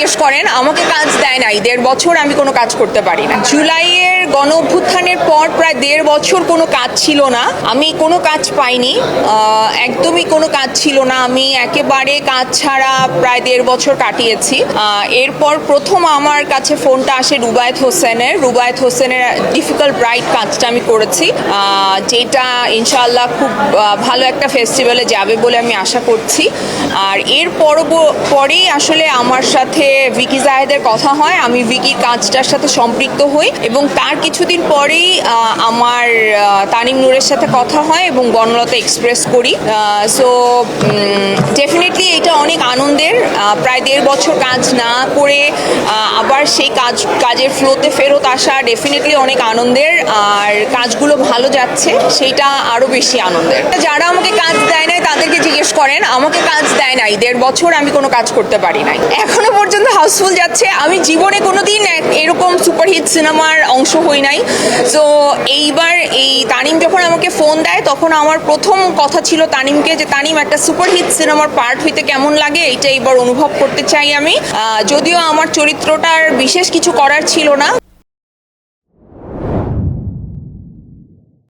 জিজ্ঞেস করেন, আমাকে কাজ দেয় নাই, 1.5 বছর আমি কোনো কাজ করতে পারি না। জুলাইয়ের গণ অভ্যুত্থানের পর প্রায় 1.5 বছর কোনো কাজ ছিল না, আমি কোনো কাজ পাইনি, একদমই কোনো কাজ ছিল না। আমি একেবারে কাজ ছাড়া প্রায় 1.5 বছর কাটিয়েছি। এরপর প্রথম আমার কাছে ফোনটা আসে রুবায়েত হোসেনের ডিফিকাল্ট ব্রাইট কাজটা আমি করেছি, যেটা ইনশাআল্লাহ খুব ভালো একটা ফেস্টিভ্যালে যাবে বলে আমি আশা করছি। আর এর পরেই আসলে আমার সাথে ভিকি জাহেদের কথা হয়, আমি ভিকির কাজটার সাথে সম্পৃক্ত হই এবং তার কিছুদিন পরেই আমার তানিম নূরের সাথে কথা হয় এবং বনলতা এক্সপ্রেস করি। সো ডেফিনেটলি এটা অনেক আনন্দের, প্রায় 1.5 বছর কাজ না করে আবার সেই কাজের ফ্লোতে ফেরত আসা ডেফিনেটলি অনেক আনন্দের। আর কাজগুলো ভালো যাচ্ছে, সেইটা আরও বেশি আনন্দের। যারা আমাকে কাজ দেয় নাই তাদেরকে জিজ্ঞেস করেন, আমাকে কাজ দেয় নাই, 1.5 বছর আমি কোনো কাজ করতে পারি নাই। এখনো পর্যন্ত হাউসফুল যাচ্ছে। আমি জীবনে কোনোদিন এরকম সুপারহিট সিনেমার অংশ হই নাই। সো এইবার এই তানিম যখন আমাকে ফোন দেয় তখন আমার প্রথম কথা ছিল তানিমকে, যে তানিম, একটা সুপারহিট সিনেমার পার্ট হইতে কেমন লাগে এটা এবার অনুভব করতে চাই আমি। যদিও আমার চরিত্রটার বিশেষ কিছু করার ছিল না।